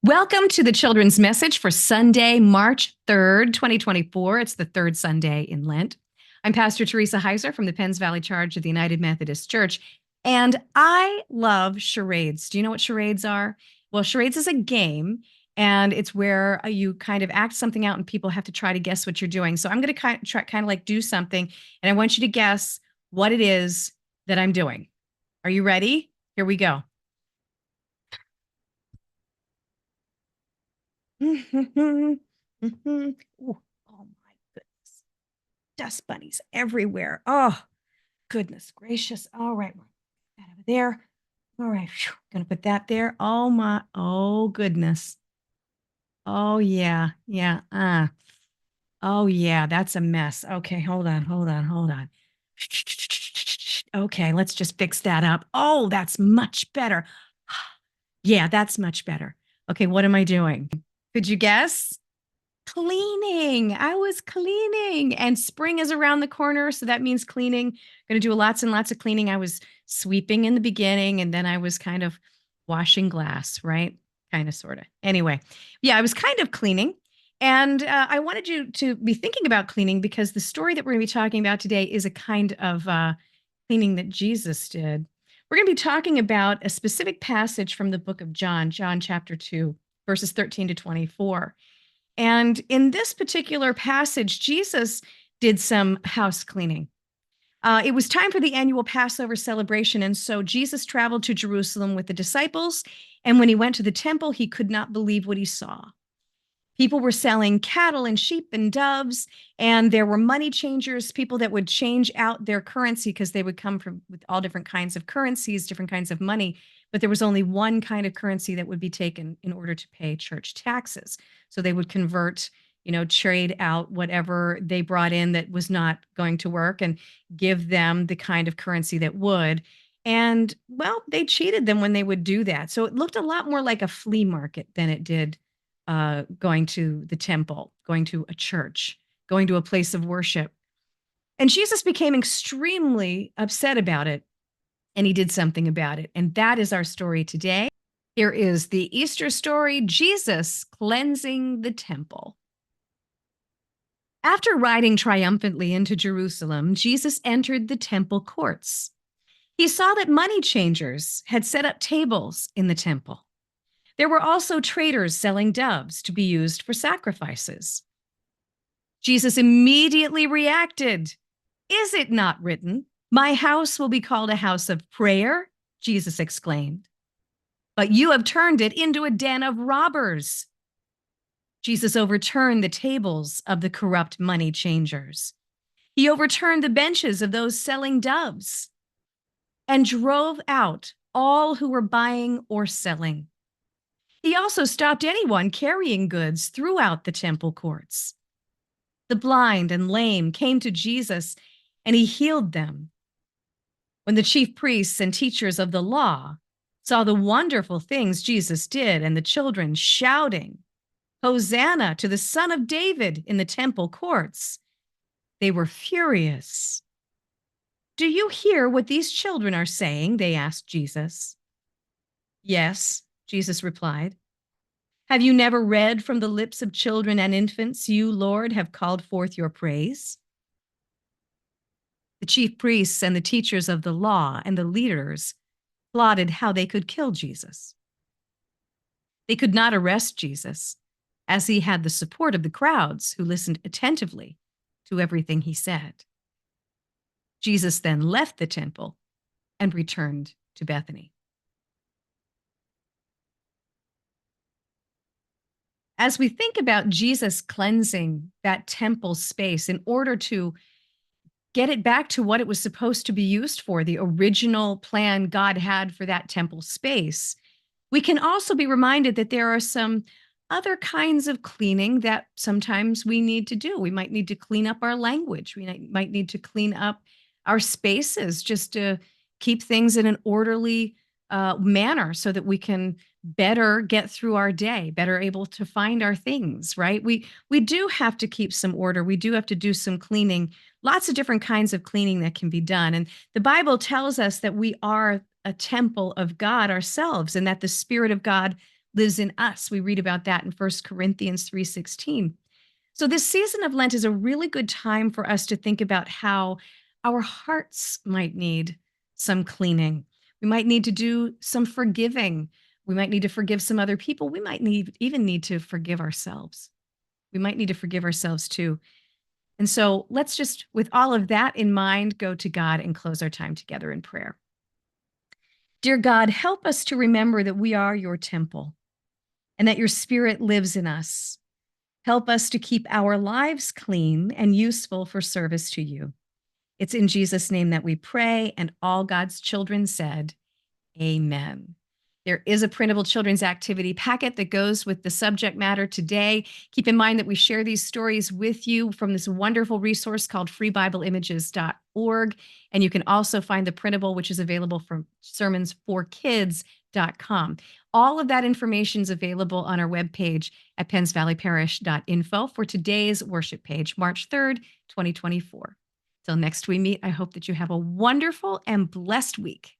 Welcome to the Children's Message for Sunday, March 3rd, 2024. It's the third Sunday in Lent. I'm Pastor Teresa Heiser from the Penns Valley Charge of the United Methodist Church, and I love charades. Do you know what charades are? Well, charades is a game, and it's where you kind of act something out and people have to try to guess what you're doing. So I'm going to kind of like do something, and I want you to guess what it is that I'm doing. Are you ready? Here we go. Ooh, oh my goodness. Dust bunnies everywhere. Oh, goodness gracious. All right. Put that over there. All right. Gonna put that there. Oh goodness. Oh yeah. Yeah. Oh yeah, that's a mess. Okay, hold on. Okay, let's just fix that up. Oh, that's much better. Yeah, that's much better. Okay, what am I doing? Could you guess? Cleaning. I was cleaning, and spring is around the corner, so that means cleaning. Going to do lots and lots of cleaning. I was sweeping in the beginning, and then I was kind of washing glass, right? Kind of, sort of. Anyway, yeah, I was kind of cleaning, and I wanted you to be thinking about cleaning because the story that we're going to be talking about today is a kind of cleaning that Jesus did. We're going to be talking about a specific passage from the book of John, John chapter 2, verses 13 to 24. And in this particular passage, Jesus did some house cleaning. It was time for the annual Passover celebration. And so Jesus traveled to Jerusalem with the disciples. And when he went to the temple, he could not believe what he saw. People were selling cattle and sheep and doves, and there were money changers, people that would change out their currency because they would come from with all different kinds of currencies, different kinds of money. But there was only one kind of currency that would be taken in order to pay church taxes. So they would convert, trade out whatever they brought in that was not going to work and give them the kind of currency that would. And well, they cheated them when they would do that. So it looked a lot more like a flea market than it did going to the temple, going to a church, going to a place of worship. And Jesus became extremely upset about it, and he did something about it. And that is our story today. Here is the Easter story, Jesus cleansing the temple. After riding triumphantly into Jerusalem, Jesus entered the temple courts. He saw that money changers had set up tables in the temple. There were also traders selling doves to be used for sacrifices. Jesus immediately reacted. "Is it not written, 'My house will be called a house of prayer'?" Jesus exclaimed. "But you have turned it into a den of robbers." Jesus overturned the tables of the corrupt money changers. He overturned the benches of those selling doves and drove out all who were buying or selling. He also stopped anyone carrying goods throughout the temple courts. The blind and lame came to Jesus, and he healed them. When the chief priests and teachers of the law saw the wonderful things Jesus did and the children shouting, "Hosanna to the Son of David," in the temple courts, they were furious. "Do you hear what these children are saying?" they asked Jesus. "Yes," Jesus replied. "Have you never read, 'From the lips of children and infants, you, Lord, have called forth your praise'?" The chief priests and the teachers of the law and the leaders plotted how they could kill Jesus. They could not arrest Jesus, as he had the support of the crowds who listened attentively to everything he said. Jesus then left the temple and returned to Bethany. As we think about Jesus cleansing that temple space in order to get it back to what it was supposed to be used for, the original plan God had for that temple space, we can also be reminded that there are some other kinds of cleaning that sometimes we need to do. We might need to clean up our language. We might need to clean up our spaces just to keep things in an orderly manner so that we can better get through our day, better able to find our things, right? We do have to keep some order. We do have to do some cleaning, lots of different kinds of cleaning that can be done. And the Bible tells us that we are a temple of God ourselves and that the Spirit of God lives in us. We read about that in 1 Corinthians 3:16. So this season of Lent is a really good time for us to think about how our hearts might need some cleaning. We might need to do some forgiving. We might need to forgive some other people. We might even need to forgive ourselves. We might need to forgive ourselves too. And so let's just, with all of that in mind, go to God and close our time together in prayer. Dear God, help us to remember that we are your temple and that your spirit lives in us. Help us to keep our lives clean and useful for service to you. It's in Jesus' name that we pray, and all God's children said, Amen. There is a printable children's activity packet that goes with the subject matter today. Keep in mind that we share these stories with you from this wonderful resource called freebibleimages.org. And you can also find the printable, which is available from sermonsforkids.com. All of that information is available on our webpage at pennsvalleyparish.info for today's worship page, March 3rd, 2024. Till next we meet, I hope that you have a wonderful and blessed week.